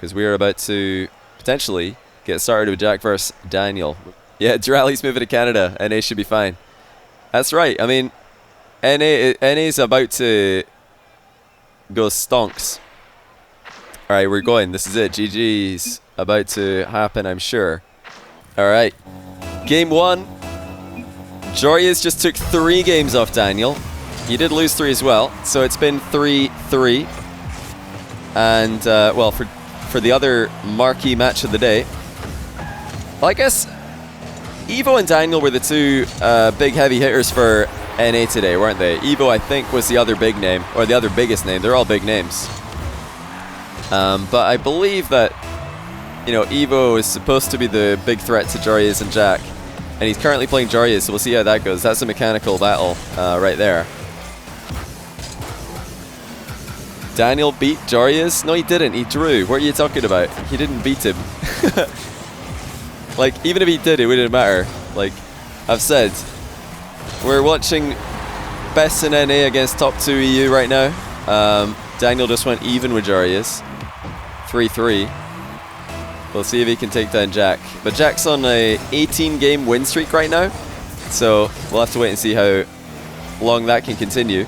because we are about to potentially get started with Jack versus Daniel. Yeah, Durali's moving to Canada. NA should be fine. That's right. I mean, NA's about to go stonks. All right, we're going. This is it. GG's about to happen, I'm sure. All right. Game 1. Jorius just took 3 games off Daniel. He did lose 3 as well, so it's been 3-3. And, well, for the other marquee match of the day, well, I guess Evo and Daniel were the 2 big heavy hitters for NA today, weren't they? Evo, I think, was the other big name, or the other biggest name. They're all big names. But I believe that, you know, Evo is supposed to be the big threat to Jorius and Jack. And he's currently playing Jorius, so we'll see how that goes. That's a mechanical battle right there. Daniel beat Jorius? No, he didn't. He drew. What are you talking about? He didn't beat him. Like, even if he did, it wouldn't matter. Like, I've said, we're watching best in NA against top 2 EU right now. Daniel just went even with Jorius. 3-3. We'll see if he can take down Jack. But Jack's on a 18-game win streak right now, so we'll have to wait and see how long that can continue.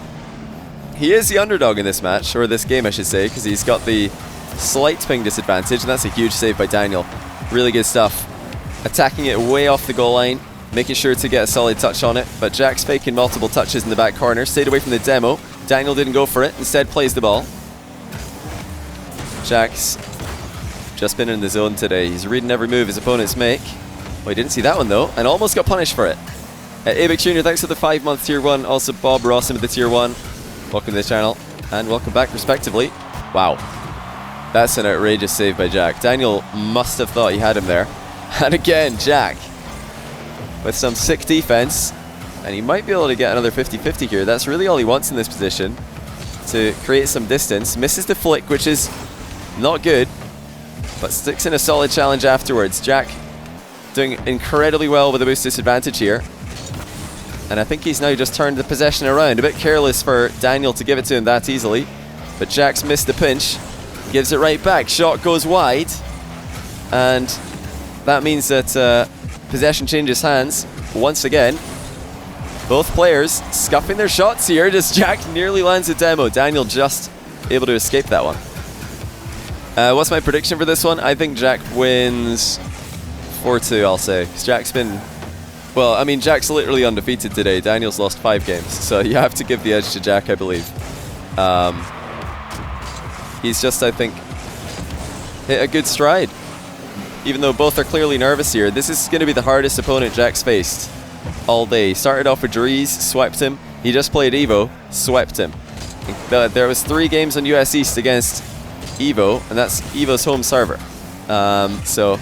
He is the underdog in this match, or this game I should say, because he's got the slight ping disadvantage, and that's a huge save by Daniel. Really good stuff. Attacking it way off the goal line, making sure to get a solid touch on it, but Jack's faking multiple touches in the back corner, stayed away from the demo. Daniel didn't go for it, instead plays the ball. Jack's just been in the zone today. He's reading every move his opponents make. Well, he didn't see that one though, and almost got punished for it. Abex Jr., thanks for the 5-month tier 1. Also Bob Rawson with the tier 1. Welcome to the channel, and welcome back respectively. Wow. That's an outrageous save by Jack. Daniel must have thought he had him there. And again, Jack with some sick defense. And he might be able to get another 50-50 here. That's really all he wants in this position, to create some distance. Misses the flick, which is not good, but sticks in a solid challenge afterwards. Jack doing incredibly well with a boost disadvantage here. And I think he's now just turned the possession around. A bit careless for Daniel to give it to him that easily. But Jack's missed the pinch. Gives it right back. Shot goes wide. And that means that possession changes hands once again. Both players scuffing their shots here. Just Jack nearly lands a demo. Daniel just able to escape that one. What's my prediction for this one? I think Jack wins 4-2, I'll say. Jack's been... Well, I mean, Jack's literally undefeated today. Daniel's lost 5 games. So you have to give the edge to Jack, I believe. He's just, I think, hit a good stride. Even though both are clearly nervous here. This is going to be the hardest opponent Jack's faced all day. He started off with Dries, swept him. He just played Evo, swept him. There was 3 games on US East against Evo, and that's Evo's home server. So,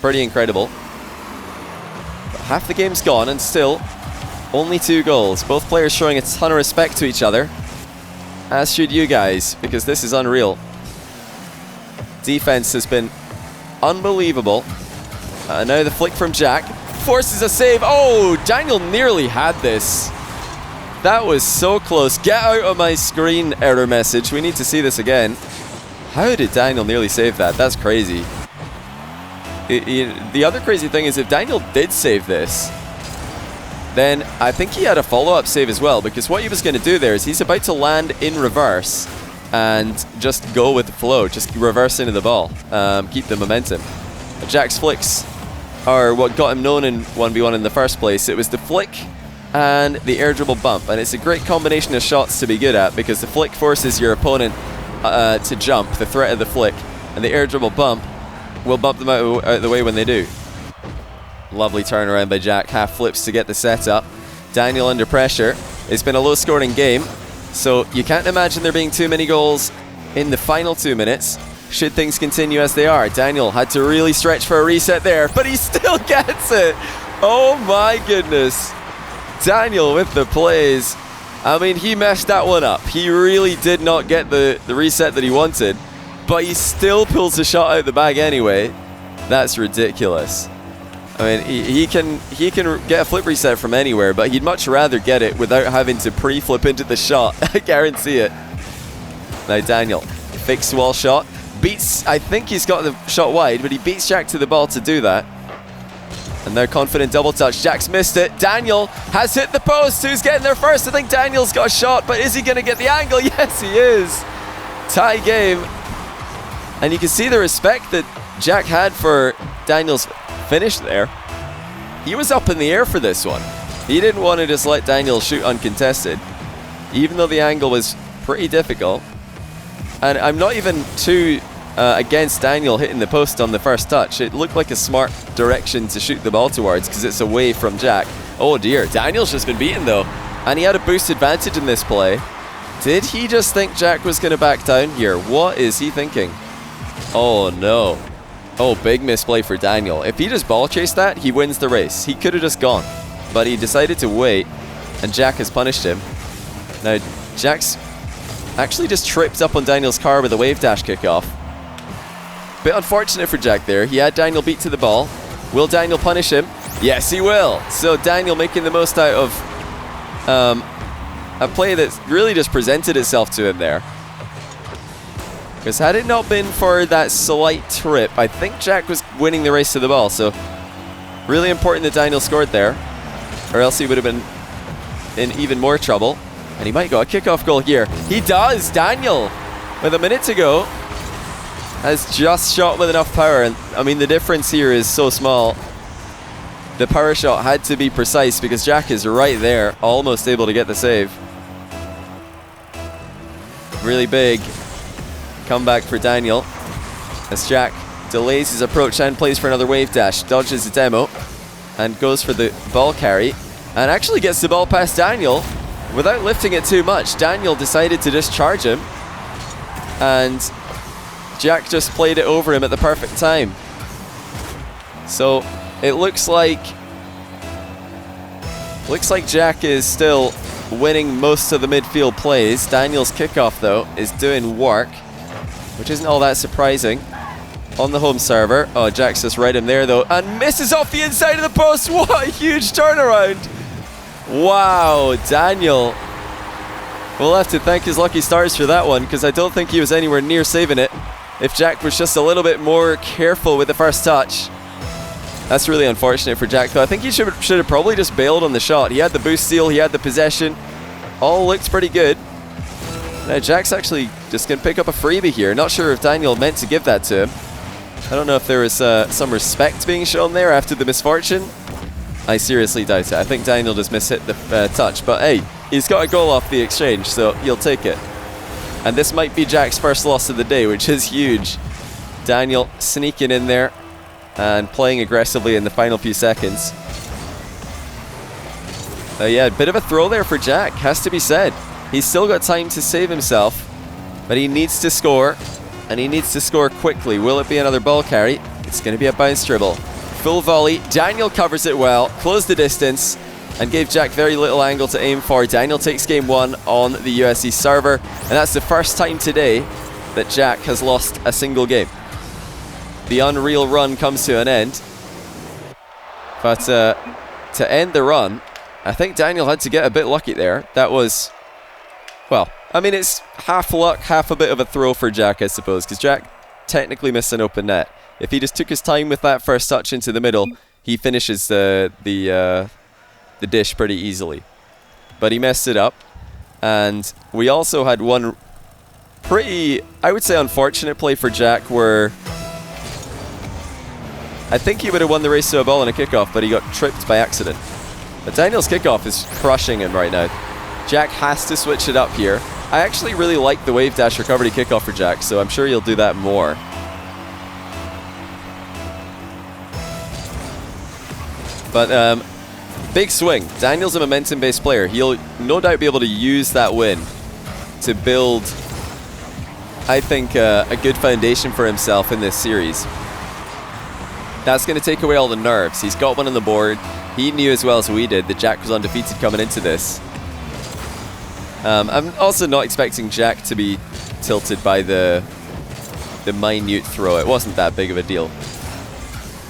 pretty incredible. But half the game's gone, and still, only 2 goals. Both players showing a ton of respect to each other, as should you guys, because this is unreal. Defense has been unbelievable. Now the flick from Jack. Forces a save. Oh, Daniel nearly had this. That was so close. Get out of my screen, error message. We need to see this again. How did Daniel nearly save that? That's crazy. The other crazy thing is if Daniel did save this, then I think he had a follow-up save as well, because what he was going to do there is he's about to land in reverse and just go with the flow, just reverse into the ball, keep the momentum. Jack's flicks are what got him known in 1v1 in the first place. It was the flick and the air dribble bump, and it's a great combination of shots to be good at, because the flick forces your opponent to jump, the threat of the flick, and the air dribble bump will bump them out of the way when they do. Lovely turnaround by Jack, half flips to get the set up. Daniel under pressure. It's been a low scoring game, so you can't imagine there being too many goals in the final 2 minutes should things continue as they are. Daniel had to really stretch for a reset there, but he still gets it. Oh my goodness. Daniel with the plays. I mean, he messed that one up. He really did not get the reset that he wanted, but he still pulls the shot out the bag anyway. That's ridiculous. I mean, he can get a flip reset from anywhere, but he'd much rather get it without having to pre-flip into the shot. I guarantee it. Now Daniel, fixed wall shot, beats, I think he's got the shot wide, but he beats Jack to the ball to do that. And they're confident double touch. Jack's missed it. Daniel has hit the post. Who's getting there first? I think Daniel's got a shot, but is he going to get the angle? Yes, he is. Tie game. And you can see the respect that Jack had for Daniel's finish there. He was up in the air for this one. He didn't want to just let Daniel shoot uncontested, even though the angle was pretty difficult. And I'm not even too against Daniel hitting the post on the first touch. It looked like a smart direction to shoot the ball towards because it's away from Jack. Oh dear, Daniel's just been beaten though. And he had a boost advantage in this play. Did he just think Jack was going to back down here? What is he thinking? Oh no. Oh, big misplay for Daniel. If he just ball chased that, he wins the race. He could have just gone. But he decided to wait, and Jack has punished him. Now, Jack's actually just tripped up on Daniel's car with a wave dash kickoff. Bit unfortunate for Jack there. He had Daniel beat to the ball. Will Daniel punish him? Yes, he will. So Daniel making the most out of a play that really just presented itself to him there. Because had it not been for that slight trip, I think Jack was winning the race to the ball. So really important that Daniel scored there, or else he would have been in even more trouble. And he might go a kickoff goal here. He does. Daniel, with a minute to go, has just shot with enough power. And I mean, the difference here is so small. The power shot had to be precise because Jack is right there, almost able to get the save. Really big comeback for Daniel as Jack delays his approach and plays for another wave dash, dodges the demo and goes for the ball carry and actually gets the ball past Daniel without lifting it too much. Daniel decided to just charge him and Jack just played it over him at the perfect time. So it looks like Jack is still winning most of the midfield plays. Daniel's kickoff though is doing work, which isn't all that surprising on the home server. Oh, Jack's just right in there though and misses off the inside of the post. What a huge turnaround. Wow, Daniel will have to thank his lucky stars for that one because I don't think he was anywhere near saving it. If Jack was just a little bit more careful with the first touch. That's really unfortunate for Jack though. I think he should have probably just bailed on the shot. He had the boost steal, he had the possession. All looked pretty good. Now Jack's actually just going to pick up a freebie here. Not sure if Daniel meant to give that to him. I don't know if there was some respect being shown there after the misfortune. I seriously doubt it. I think Daniel just mishit the touch. But hey, he's got a goal off the exchange, so he'll take it. And this might be Jack's first loss of the day, which is huge. Daniel sneaking in there and playing aggressively in the final few seconds. Yeah, a bit of a throw there for Jack, has to be said. He's still got time to save himself, but he needs to score, and he needs to score quickly. Will it be another ball carry? It's going to be a bounce dribble. Full volley. Daniel covers it well, closed the distance, and gave Jack very little angle to aim for. Daniel takes game one on the USC server, and that's the first time today that Jack has lost a single game. The unreal run comes to an end. But to end the run, I think Daniel had to get a bit lucky there. That was, well, I mean, it's half luck, half a bit of a throw for Jack, I suppose, because Jack technically missed an open net. If he just took his time with that first touch into the middle, he finishes the dish pretty easily. But he messed it up. And we also had one pretty, I would say, unfortunate play for Jack where I think he would have won the race to a ball on a kickoff, but he got tripped by accident. But Daniel's kickoff is crushing him right now. Jack has to switch it up here. I actually really like the wave dash recovery kickoff for Jack, so I'm sure he'll do that more. But big swing. Daniel's a momentum-based player. He'll no doubt be able to use that win to build, I think, a good foundation for himself in this series. That's going to take away all the nerves. He's got one on the board. He knew as well as we did that Jack was undefeated coming into this. I'm also not expecting Jack to be tilted by the minute throw. It wasn't that big of a deal.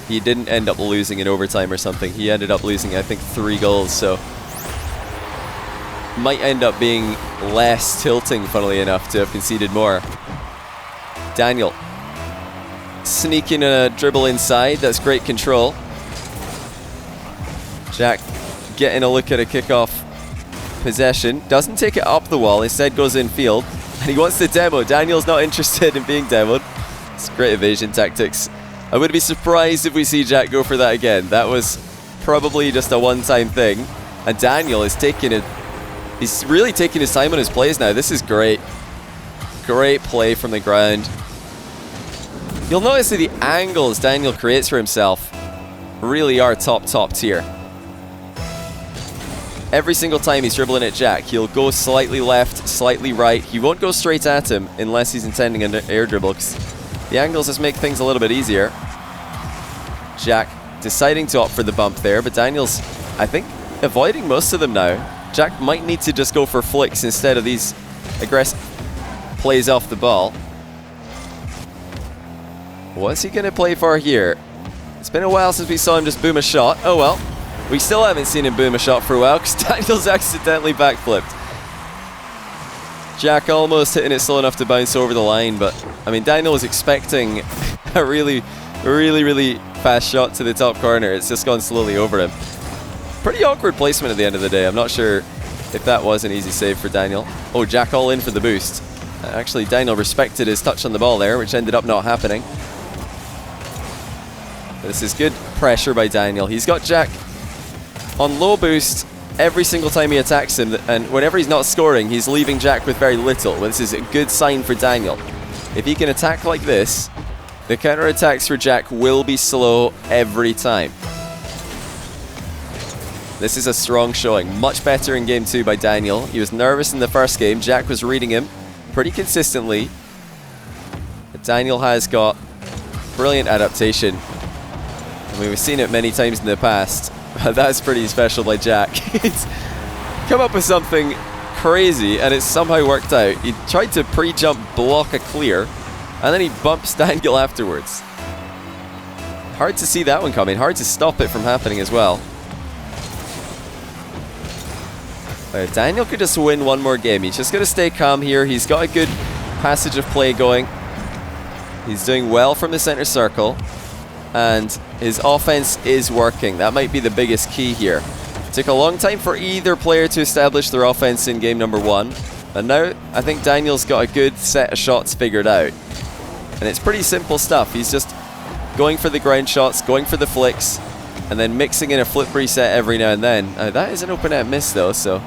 He didn't end up losing in overtime or something. He ended up losing, I think, 3 goals, so might end up being less tilting, funnily enough, to have conceded more. Daniel sneaking a dribble inside. That's great control. Jack getting a look at a kickoff possession. Doesn't take it up the wall, instead goes in field. And he wants to demo. Daniel's not interested in being demoed. It's great evasion tactics. I would be surprised if we see Jack go for that again. That was probably just a one-time thing. And Daniel is taking it. He's really taking his time on his plays now. This is great. Great play from the ground. You'll notice that the angles Daniel creates for himself really are top tier. Every single time he's dribbling at Jack, he'll go slightly left, slightly right. He won't go straight at him unless he's intending an air dribble, because the angles just make things a little bit easier. Jack deciding to opt for the bump there, but Daniel's, I think, avoiding most of them now. Jack might need to just go for flicks instead of these aggressive plays off the ball. What's he going to play for here? It's been a while since we saw him just boom a shot. Oh well. We still haven't seen him boom a shot for a while because Daniel's accidentally backflipped. Jack almost hitting it slow enough to bounce over the line, but I mean, Daniel was expecting a really fast shot to the top corner. It's just gone slowly over him. Pretty awkward placement at the end of the day. I'm not sure if that was an easy save for Daniel. Oh, Jack all in for the boost. Actually, Daniel respected his touch on the ball there, which ended up not happening. This is good pressure by Daniel. He's got Jack on low boost every single time he attacks him, and whenever he's not scoring, he's leaving Jack with very little. Well, this is a good sign for Daniel. If he can attack like this, the counter-attacks for Jack will be slow every time. This is a strong showing. Much better in game 2 by Daniel. He was nervous in the first game. Jack was reading him pretty consistently. But Daniel has got brilliant adaptation. I mean, we've seen it many times in the past. That's pretty special by Jack. He's come up with something crazy and it's somehow worked out. He tried to pre-jump block a clear and then he bumps Daniel afterwards. Hard to see that one coming. Hard to stop it from happening as well. Daniel could just win one more game. He's just going to stay calm here. He's got a good passage of play going. He's doing well from the center circle. And his offense is working. That might be the biggest key here. It took a long time for either player to establish their offense in game number 1. And now I think Daniel's got a good set of shots figured out. And it's pretty simple stuff. He's just going for the ground shots, going for the flicks, and then mixing in a flip reset every now and then. That is an open net miss though, so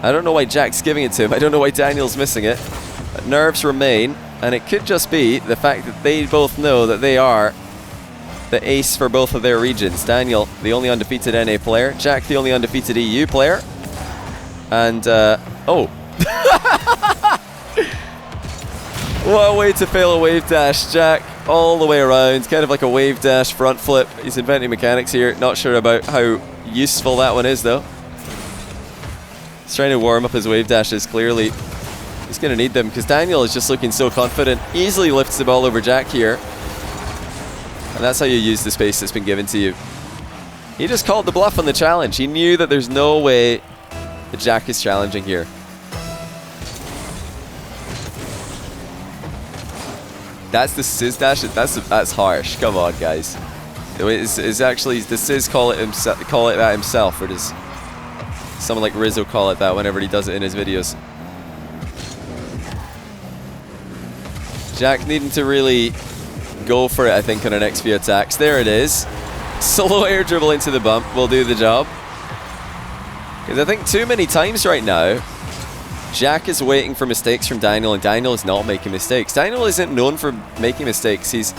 I don't know why Jack's giving it to him. I don't know why Daniel's missing it. But nerves remain, and it could just be the fact that they both know that they are the ace for both of their regions. Daniel, the only undefeated NA player. Jack, the only undefeated EU player. And, oh. What a way to fail a wave dash. Jack, all the way around. Kind of like a wave dash front flip. He's inventing mechanics here. Not sure about how useful that one is, though. He's trying to warm up his wave dashes, clearly. He's going to need them, because Daniel is just looking so confident. Easily lifts the ball over Jack here. And that's how you use the space that's been given to you. He just called the bluff on the challenge. He knew that there's no way that Jack is challenging here. That's the Sizz dash. That's harsh. Come on, guys. Is actually the Sizz call it that himself, or does someone like Rizzo call it that whenever he does it in his videos? Jack needing to really go for it, I think, on our next few attacks. There it is. Solo air dribble into the bump will do the job. Because I think too many times right now, Jack is waiting for mistakes from Daniel, and Daniel is not making mistakes. Daniel isn't known for making mistakes. He's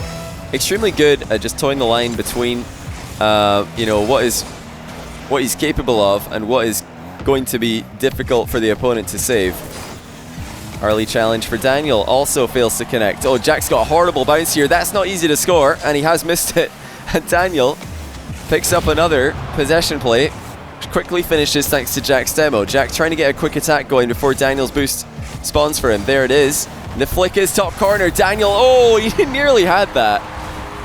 extremely good at just towing the line between, you know, what he's capable of and what is going to be difficult for the opponent to save. Early challenge for Daniel, also fails to connect. Oh, Jack's got a horrible bounce here. That's not easy to score, and he has missed it. And Daniel picks up another possession play, which quickly finishes thanks to Jack's demo. Jack trying to get a quick attack going before Daniel's boost spawns for him. There it is. The flick is top corner. Daniel, oh, he nearly had that.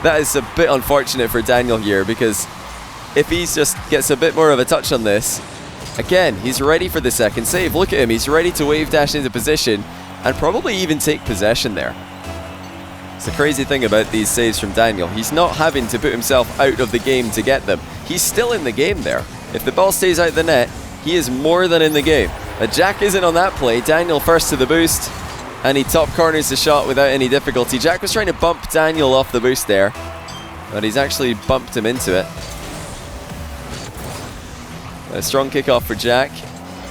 That is a bit unfortunate for Daniel here, because if he just gets a bit more of a touch on this, again, he's ready for the second save. Look at him. He's ready to wave dash into position and probably even take possession there. It's the crazy thing about these saves from Daniel. He's not having to put himself out of the game to get them. He's still in the game there. If the ball stays out the net, he is more than in the game. But Jack isn't on that play. Daniel first to the boost, and he top corners the shot without any difficulty. Jack was trying to bump Daniel off the boost there, but he's actually bumped him into it. A strong kickoff for Jack.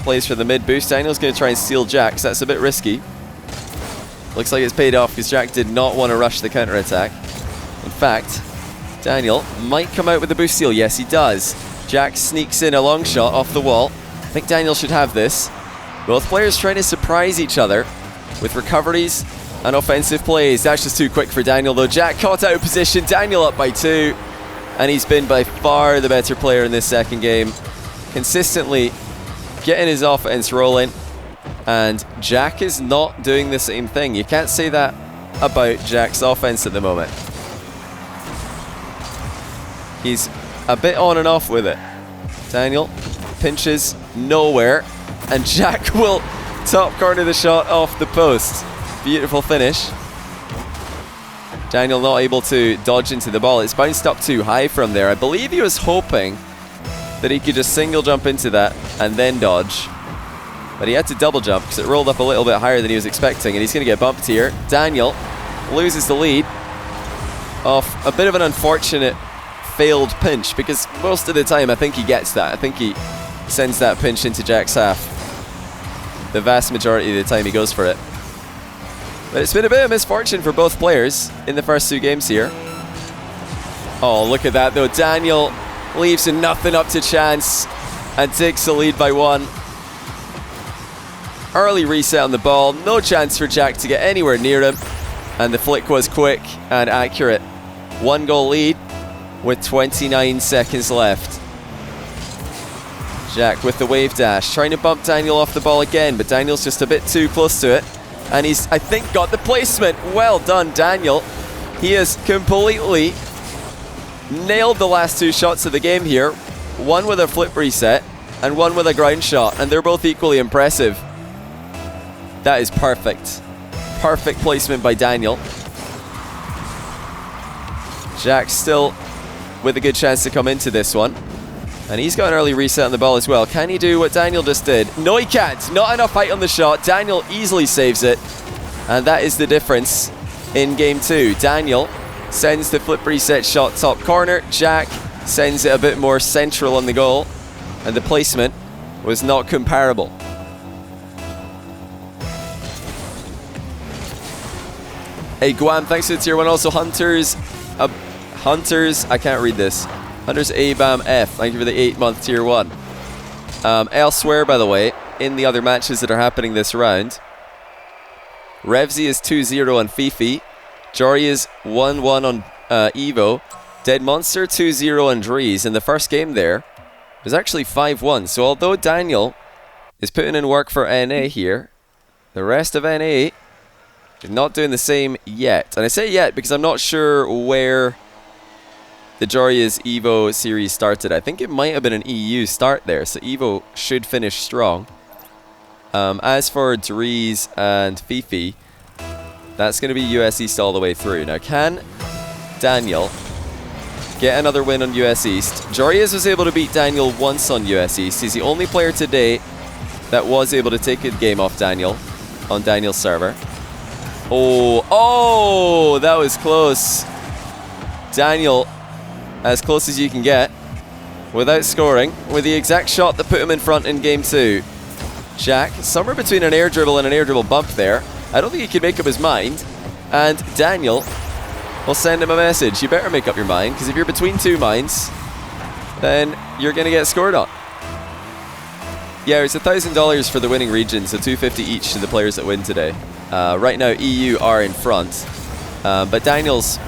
Plays for the mid boost. Daniel's going to try and steal Jack, so that's a bit risky. Looks like it's paid off because Jack did not want to rush the counter-attack. In fact, Daniel might come out with a boost steal. Yes, he does. Jack sneaks in a long shot off the wall. I think Daniel should have this. Both players trying to surprise each other with recoveries and offensive plays. That's just too quick for Daniel, though. Jack caught out of position. Daniel up by 2. And he's been by far the better player in this second game. Consistently getting his offense rolling. And Jack is not doing the same thing. You can't say that about Jack's offense at the moment. He's a bit on and off with it. Daniel pinches nowhere, and Jack will top corner the shot off the post. Beautiful finish. Daniel not able to dodge into the ball. It's bounced up too high from there. I believe he was hoping that he could just single jump into that and then dodge. But he had to double jump because it rolled up a little bit higher than he was expecting, and he's going to get bumped here. Daniel loses the lead off a bit of an unfortunate failed pinch, because most of the time I think he gets that. I think he sends that pinch into Jack's half. The vast majority of the time he goes for it. But it's been a bit of misfortune for both players in the first 2 games here. Oh, look at that though. Daniel leaves nothing up to chance and takes the lead by 1. Early reset on the ball. No chance for Jack to get anywhere near him. And the flick was quick and accurate. 1 goal lead with 29 seconds left. Jack with the wave dash, trying to bump Daniel off the ball again, but Daniel's just a bit too close to it. And he's, I think, got the placement. Well done, Daniel. He has completely nailed the last 2 shots of the game here. One with a flip reset and one with a ground shot, and they're both equally impressive. That is perfect. Perfect placement by Daniel. Jack still with a good chance to come into this one. And he's got an early reset on the ball as well. Can he do what Daniel just did? No, he can't. Not enough height on the shot. Daniel easily saves it. And that is the difference in game 2. Daniel sends the flip reset shot top corner. Jack sends it a bit more central on the goal. And the placement was not comparable. Hey, Guam, thanks for the tier 1. Also, Hunters, I can't read this. Hunters ABAM F, thank you for the 8-month tier 1. Elsewhere, by the way, in the other matches that are happening this round, Revsy is 2-0 on Fifi. Jory is 1-1 on Evo. Dead Monster 2-0 on Drees. In the first game there, it was actually 5-1. So although Daniel is putting in work for NA here, the rest of NA is not doing the same yet. And I say yet because I'm not sure where the Joria's Evo series started. I think it might have been an EU start there, so Evo should finish strong. As for Drees and Fifi, that's going to be US East all the way through. Now, can Daniel get another win on US East? Joria's was able to beat Daniel once on US East. He's the only player today that was able to take a game off Daniel on Daniel's server. Oh, that was close. Daniel, as close as you can get, without scoring, with the exact shot that put him in front in game 2. Jack, somewhere between an air dribble and an air dribble bump there. I don't think he could make up his mind. And Daniel will send him a message. You better make up your mind, because if you're between 2 minds, then you're going to get scored on. Yeah, it's $1,000 for the winning region, so $250 each to the players that win today. Right now, EU are in front. But Daniel's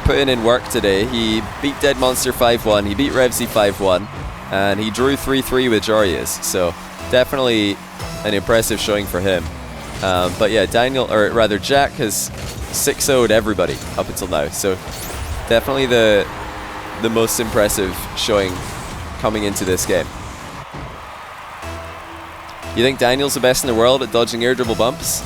putting in work today. He beat Dead Monster 5-1, he beat Revsy 5-1, and he drew 3-3 with Jorias. So definitely an impressive showing for him. But yeah, Jack has 6-0'd everybody up until now. So definitely the most impressive showing coming into this game. You think Daniel's the best in the world at dodging air dribble bumps?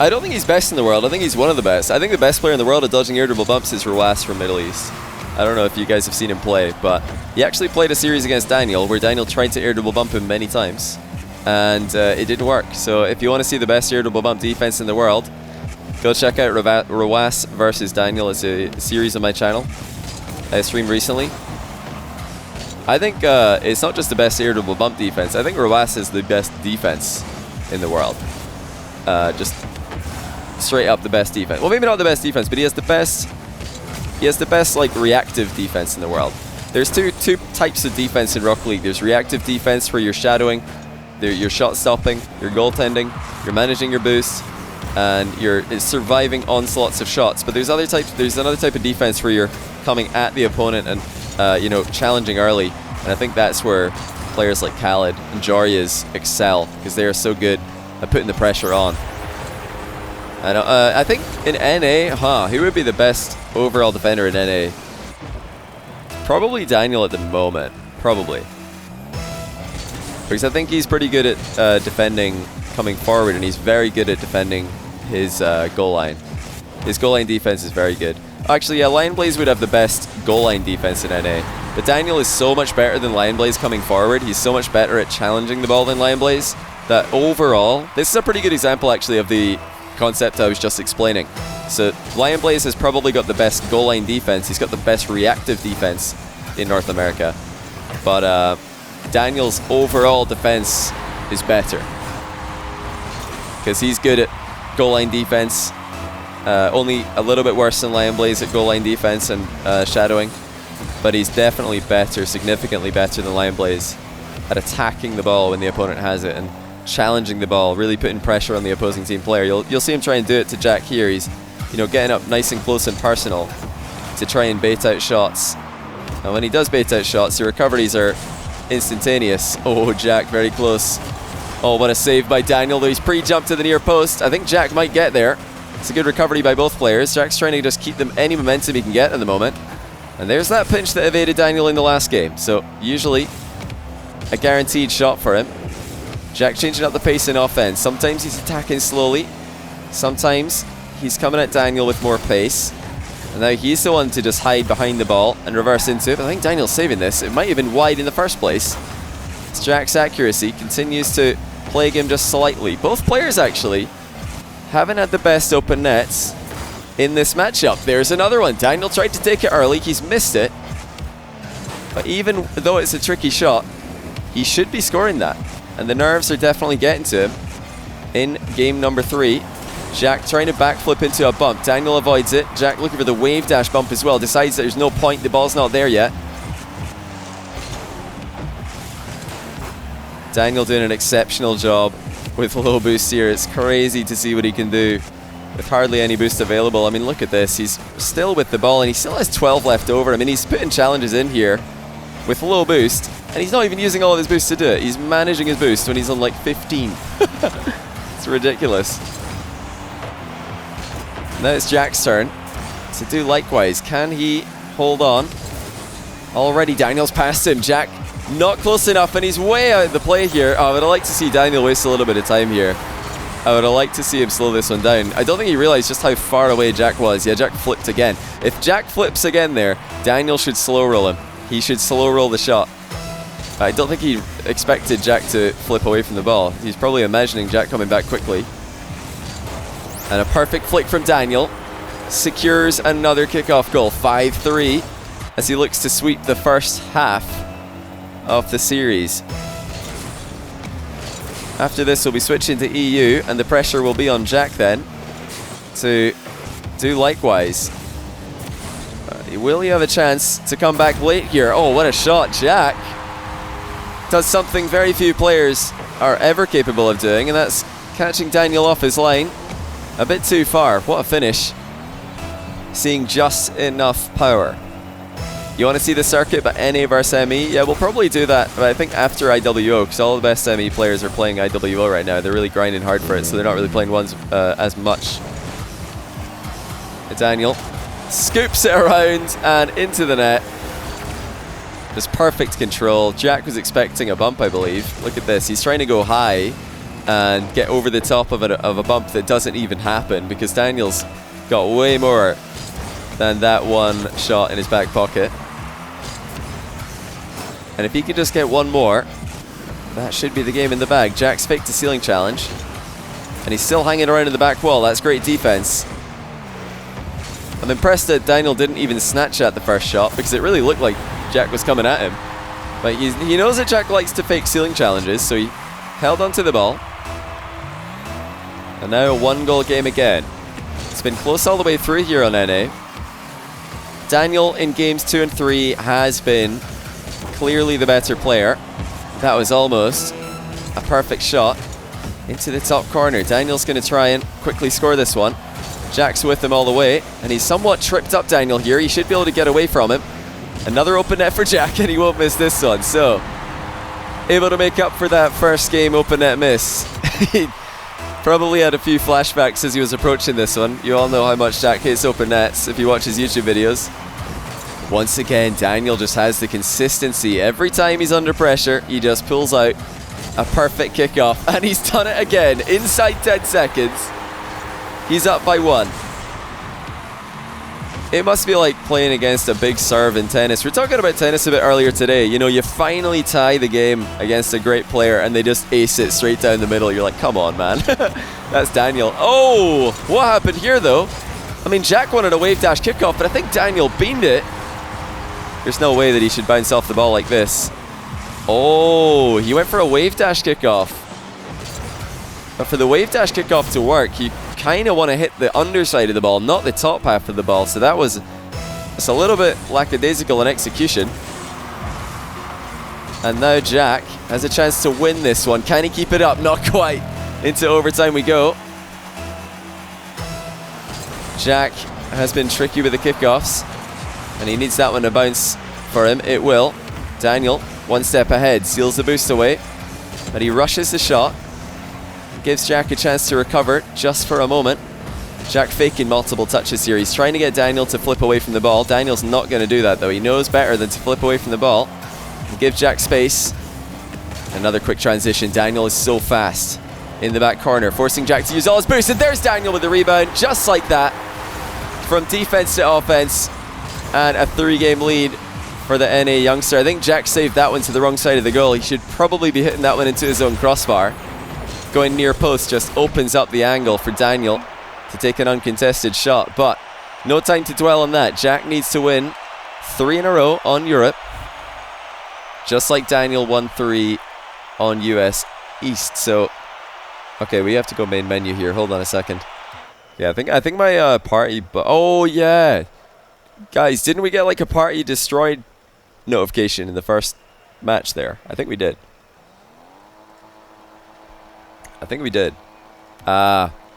I don't think he's best in the world. I think he's one of the best. I think the best player in the world at dodging air dribble bumps is Rawas from Middle East. I don't know if you guys have seen him play, but he actually played a series against Daniel where Daniel tried to air dribble bump him many times, and it didn't work. So if you want to see the best air dribble bump defense in the world, go check out Rawas versus Daniel. It's a series on my channel I streamed recently. I think it's not just the best air dribble bump defense. I think Rawas is the best defense in the world. Just straight up the best defense. Well, maybe not the best defense, but he has the best. He has the best like reactive defense in the world. There's two types of defense in Rocket League. There's reactive defense where you're shadowing, you're shot stopping, you're goaltending, you're managing your boost, and you're surviving onslaughts of shots. But there's another type of defense where you're coming at the opponent and you know, challenging early. And I think that's where players like Khaled and Joria's excel, because they are so good at putting the pressure on. And I think in NA, who would be the best overall defender in NA? Probably Daniel at the moment, probably. Because I think he's pretty good at defending coming forward, and he's very good at defending his goal line. His goal line defense is very good. Actually, yeah, Lion Blaze would have the best goal line defense in NA. But Daniel is so much better than Lion Blaze coming forward. He's so much better at challenging the ball than Lion Blaze that overall, this is a pretty good example actually of the concept I was just explaining. So Lion Blaze has probably got the best goal line defense. He's got the best reactive defense in North America. But Daniel's overall defense is better, because he's good at goal line defense. Only a little bit worse than Lion Blaze at goal line defense and shadowing. But he's definitely better, significantly better than Lion Blaze at attacking the ball when the opponent has it and challenging the ball, really putting pressure on the opposing team player. You'll see him try and do it to Jack here. He's, you know, getting up nice and close and personal to try and bait out shots. And when he does bait out shots, the recoveries are instantaneous. Oh, Jack very close. Oh, what a save by Daniel, though he's pre-jumped to the near post. I think Jack might get there. It's a good recovery by both players. Jack's trying to just keep them any momentum he can get at the moment. And there's that pinch that evaded Daniel in the last game. So usually a guaranteed shot for him. Jack changing up the pace in offense. Sometimes he's attacking slowly. Sometimes he's coming at Daniel with more pace. And now he's the one to just hide behind the ball and reverse into it. But I think Daniel's saving this. It might have been wide in the first place. It's Jack's accuracy continues to plague him just slightly. Both players actually haven't had the best open nets in this matchup. There's another one. Daniel tried to take it early. He's missed it. But even though it's a tricky shot, he should be scoring that. And the nerves are definitely getting to him in game number 3. Jack trying to backflip into a bump. Daniel avoids it. Jack looking for the wave dash bump as well. Decides that there's no point. The ball's not there yet. Daniel doing an exceptional job with low boost here. It's crazy to see what he can do with hardly any boost available. I mean, look at this. He's still with the ball and he still has 12 left over. I mean, he's putting challenges in here with low boost, and he's not even using all of his boost to do it. He's managing his boost when he's on like 15. It's ridiculous. Now it's Jack's turn to do likewise. Can he hold on? Already Daniel's past him. Jack not close enough, and he's way out of the play here. Oh, I would have liked to see Daniel waste a little bit of time here. I would have liked to see him slow this one down. I don't think he realized just how far away Jack was. Yeah, Jack flipped again. If Jack flips again there, Daniel should slow roll him. He should slow roll the shot. I don't think he expected Jack to flip away from the ball. He's probably imagining Jack coming back quickly. And a perfect flick from Daniel secures another kickoff goal. 5-3 as he looks to sweep the first half of the series. After this, we'll be switching to EU, and the pressure will be on Jack then to do likewise. Will he have a chance to come back late here? Oh, what a shot. Jack does something very few players are ever capable of doing, and that's catching Daniel off his line a bit too far. What a finish. Seeing just enough power. You want to see the circuit, but NA versus ME? Yeah, we'll probably do that, but I think after IWO, because all the best ME players are playing IWO right now. They're really grinding hard for it, so they're not really playing ones as much. Daniel scoops it around and into the net. Just perfect control. Jack was expecting a bump, I believe. Look at this. He's trying to go high and get over the top of a bump that doesn't even happen, because Daniel's got way more than that one shot in his back pocket. And if he can just get one more, that should be the game in the bag. Jack's faked a ceiling challenge, and he's still hanging around in the back wall. That's great defense. I'm impressed that Daniel didn't even snatch at the first shot, because it really looked like Jack was coming at him. But he knows that Jack likes to fake ceiling challenges, so he held onto the ball. And now a 1-goal game again. It's been close all the way through here on NA. Daniel in games 2 and 3 has been clearly the better player. That was almost a perfect shot into the top corner. Daniel's going to try and quickly score this one. Jack's with him all the way, and he's somewhat tripped up Daniel here. He should be able to get away from him. Another open net for Jack, and he won't miss this one. So, able to make up for that first game open net miss. He probably had a few flashbacks as he was approaching this one. You all know how much Jack hates open nets if you watch his YouTube videos. Once again, Daniel just has the consistency. Every time he's under pressure, he just pulls out a perfect kickoff. And he's done it again, inside 10 seconds. He's up by 1. It must be like playing against a big serve in tennis. We were talking about tennis a bit earlier today. You know, you finally tie the game against a great player and they just ace it straight down the middle. You're like, come on, man. That's Daniel. Oh, what happened here, though? I mean, Jack wanted a wave dash kickoff, but I think Daniel beamed it. There's no way that he should bounce off the ball like this. Oh, he went for a wave dash kickoff. But for the wave dash kickoff to work, you kind of want to hit the underside of the ball, not the top half of the ball. So that was just a little bit lackadaisical in execution. And now Jack has a chance to win this one. Can he keep it up? Not quite. Into overtime we go. Jack has been tricky with the kickoffs, and he needs that one to bounce for him. It will. Daniel, one step ahead, seals the boost away, but he rushes the shot. Gives Jack a chance to recover just for a moment. Jack faking multiple touches here. He's trying to get Daniel to flip away from the ball. Daniel's not going to do that, though. He knows better than to flip away from the ball. He gives Jack space. Another quick transition. Daniel is so fast in the back corner, forcing Jack to use all his boost. And there's Daniel with the rebound, just like that. From defense to offense, and a 3-game lead for the NA youngster. I think Jack saved that one to the wrong side of the goal. He should probably be hitting that one into his own crossbar. Going near post just opens up the angle for Daniel to take an uncontested shot, but no time to dwell on that. Jack needs to win 3 in a row on Europe, just like Daniel won 3 on US East. So, okay, we have to go main menu here. Hold on a second. Yeah, I think my party. Oh yeah, guys, didn't we get like a party destroyed notification in the first match there? I think we did.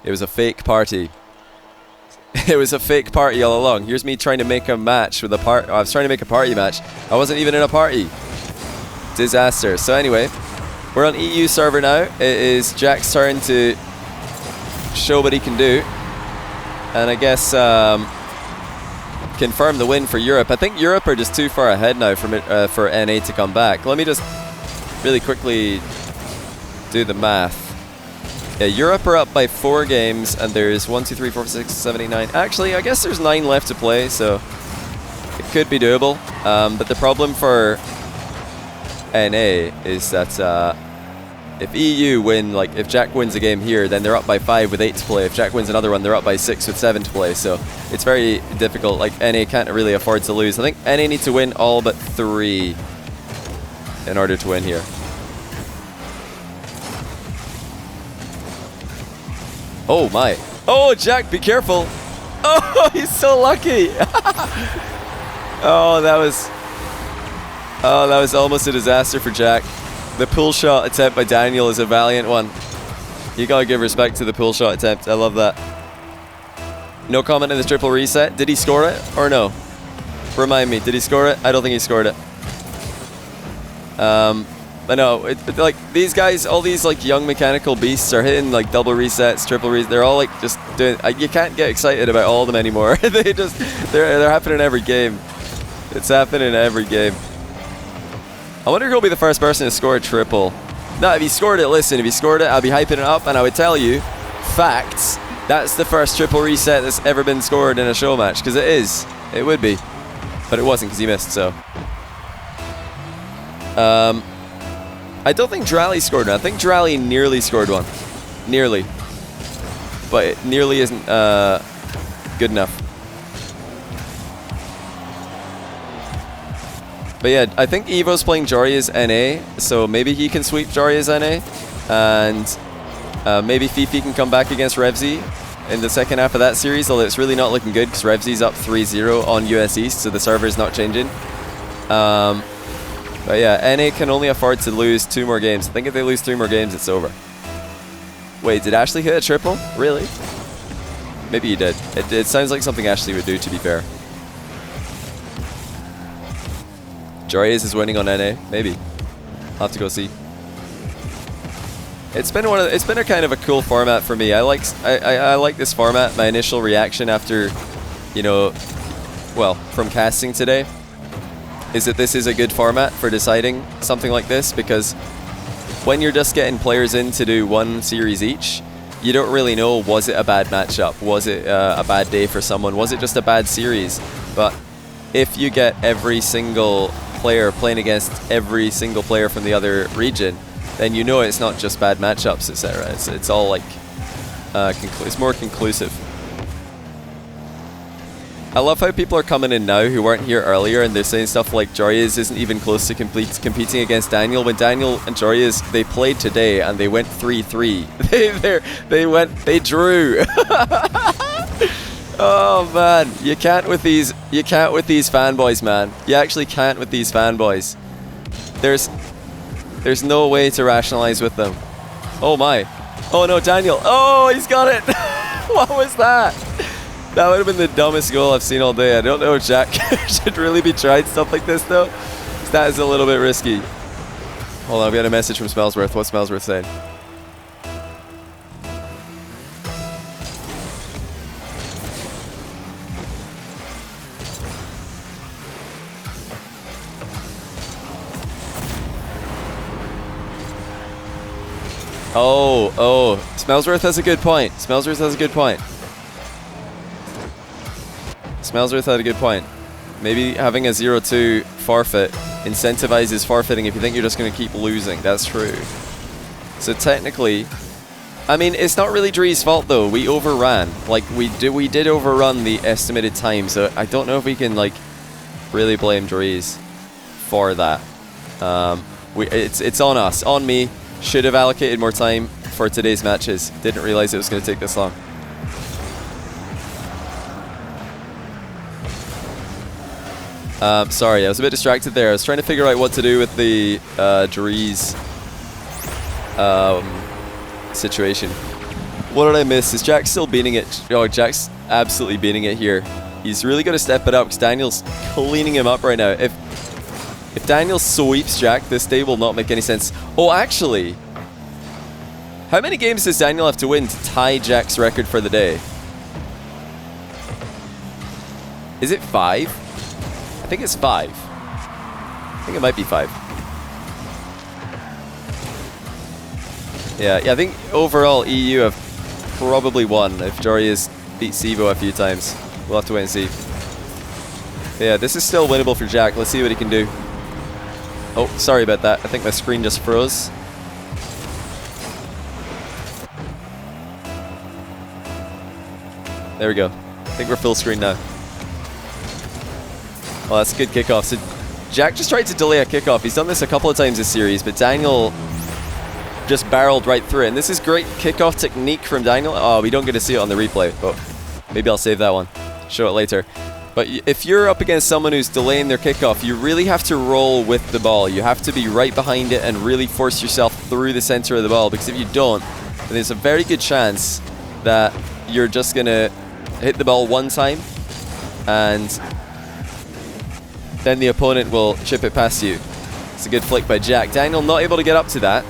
It was a fake party. It was a fake party all along. Here's me trying to make a match with a part. I was trying to make a party match. I wasn't even in a party. Disaster. So anyway, we're on EU server now. It is Jack's turn to show what he can do, and I guess confirm the win for Europe. I think Europe are just too far ahead now for NA to come back. Let me just really quickly do the math. Yeah, Europe are up by 4 games, and there's 1, 2, 3, 4, 6, 7, 8, 9. Actually, I guess there's 9 left to play, so it could be doable. But the problem for NA is that if EU win, like if Jack wins a game here, then they're up by 5 with 8 to play. If Jack wins another one, they're up by 6 with 7 to play. So it's very difficult. Like NA can't really afford to lose. I think NA need to win all but 3 in order to win here. Oh my. Oh, Jack, be careful. Oh, he's so lucky. Oh, that was almost a disaster for Jack. The pull shot attempt by Daniel is a valiant one. You gotta give respect to the pull shot attempt. I love that. No comment on this triple reset. Did he score it or no? Remind me, did he score it? I don't think he scored it. But no, like these guys, all these like young mechanical beasts are hitting like double resets, triple resets. They're all like just doing. You can't get excited about all of them anymore. They're happening every game. It's happening every game. I wonder who'll be the first person to score a triple No, if he scored it, listen, if he scored it, I'd be hyping it up, and I would tell you, facts, that's the first triple reset that's ever been scored in a show match, because it is. It would be. But it wasn't, because he missed, so. I don't think Drally scored one. I think Drally nearly scored one. Nearly. But it nearly isn't good enough. But yeah, I think Evo's playing Joria's NA, so maybe he can sweep Joria's NA, and maybe Fifi can come back against Revzy in the second half of that series, although it's really not looking good because Revzy's up 3-0 on US East, so the server's not changing. But yeah, NA can only afford to lose 2 more games. I think if they lose 3 more games, it's over. Wait, did Ashley hit a triple? Really? Maybe he did. It sounds like something Ashley would do, to be fair. Joria's is winning on NA, maybe. I'll have to go see. It's been a kind of a cool format for me. I like this format. My initial reaction after, you know, well, from casting today, is that this is a good format for deciding something like this, because when you're just getting players in to do 1 series each, you don't really know, was it a bad matchup? Was it a bad day for someone? Was it just a bad series? But if you get every single player playing against every single player from the other region, then you know it's not just bad matchups, etc. It's all like it's more conclusive. I love how people are coming in now who weren't here earlier, and they're saying stuff like Joria's isn't even close to competing against Daniel, when Daniel and Joria's, they played today and they went 3-3. They drew. Oh man, you can't with these fanboys, man. You actually can't with these fanboys. There's no way to rationalize with them. Oh my. Oh no, Daniel. Oh, he's got it. What was that? That would have been the dumbest goal I've seen all day. I don't know if Jack should really be trying stuff like this though. That is a little bit risky. Hold on, we got a message from Smellsworth. What's Smellsworth saying? Oh, Smellsworth has a good point. Smellsworth has a good point. Smellsworth had a good point. Maybe having a 0-2 forfeit incentivizes forfeiting if you think you're just going to keep losing. That's true. So technically, I mean, it's not really Dree's fault though. We overran. Like we did overrun the estimated time. So I don't know if we can like really blame Dree's for that. It's on us, on me. Should have allocated more time for today's matches. Didn't realize it was going to take this long. Sorry, I was a bit distracted there. I was trying to figure out what to do with the Drees situation. What did I miss? Is Jack still beating it? Oh, Jack's absolutely beating it here. He's really got to step it up because Daniel's cleaning him up right now. If Daniel sweeps Jack, this day will not make any sense. Oh, actually, how many games does Daniel have to win to tie Jack's record for the day? Is it 5? I think it's 5. I think it might be 5. Yeah, I think overall EU have probably won if Joria's beat Sivo a few times. We'll have to wait and see. Yeah, this is still winnable for Jack. Let's see what he can do. Oh, sorry about that. I think my screen just froze. There we go. I think we're full screen now. Oh, that's a good kickoff. So Jack just tried to delay a kickoff. He's done this a couple of times this series, but Daniel just barreled right through it. And this is great kickoff technique from Daniel. Oh, we don't get to see it on the replay, but maybe I'll save that one. Show it later. But if you're up against someone who's delaying their kickoff, you really have to roll with the ball. You have to be right behind it and really force yourself through the center of the ball, because if you don't, then there's a very good chance that you're just going to hit the ball one time and then the opponent will chip it past you. It's a good flick by Jack. Daniel not able to get up to that.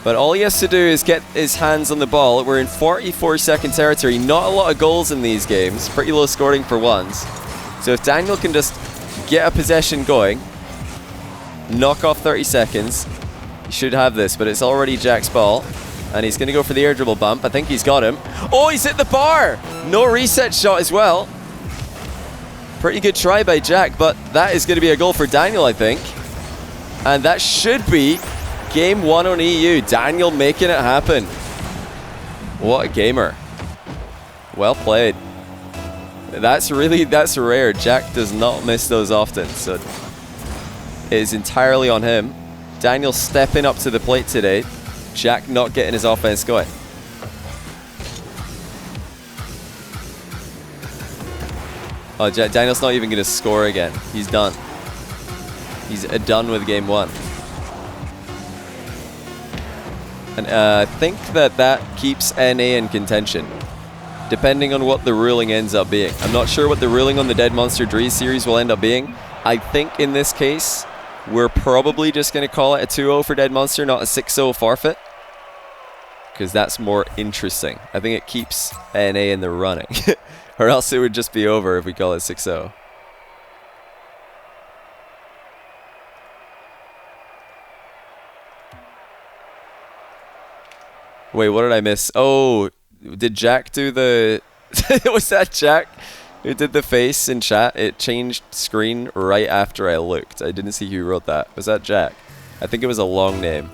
But all he has to do is get his hands on the ball. We're in 44-second territory. Not a lot of goals in these games. Pretty low scoring for ones. So if Daniel can just get a possession going, knock off 30 seconds. He should have this, but it's already Jack's ball. And he's going to go for the air dribble bump. I think he's got him. Oh, he's hit the bar! No reset shot as well. Pretty good try by Jack, but that is going to be a goal for Daniel, I think. And that should be game 1 on EU. Daniel making it happen. What a gamer. Well played. That's rare. Jack does not miss those often, so it is entirely on him. Daniel stepping up to the plate today. Jack not getting his offense going. Oh, Daniel's not even going to score again. He's done. He's done with game 1. And I think that keeps NA in contention, depending on what the ruling ends up being. I'm not sure what the ruling on the Dead Monster Drees series will end up being. I think in this case, we're probably just going to call it a 2-0 for Dead Monster, not a 6-0 forfeit. Because that's more interesting. I think it keeps NA in the running. Or else it would just be over if we call it 6-0. Wait, what did I miss? Oh, did Jack do the... Was that Jack who did the face in chat? It changed screen right after I looked. I didn't see who wrote that. Was that Jack? I think it was a long name.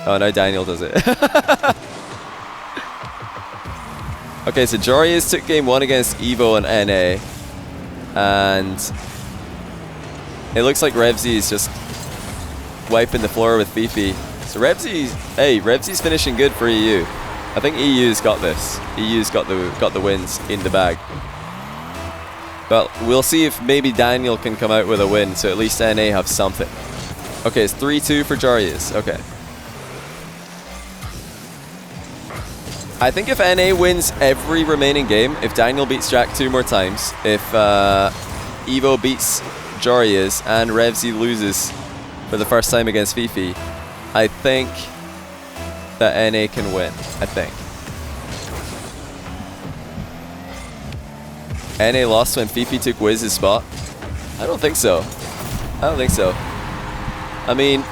Oh, now Daniel does it. Okay, so Jorius took game 1 against Evo and NA. And it looks like Revsy is just wiping the floor with Fifi. So Revsy's finishing good for EU. I think EU's got this. EU's got the wins in the bag. But we'll see if maybe Daniel can come out with a win, so at least NA have something. Okay, it's 3-2 for Jarius. Okay. I think if NA wins every remaining game, if Daniel beats Jack 2 more times, if Evo beats Jarius and Revsy loses for the first time against Fifi, I think that NA can win. I think. NA lost when Fifi took Wiz's spot? I don't think so. I don't think so. I mean,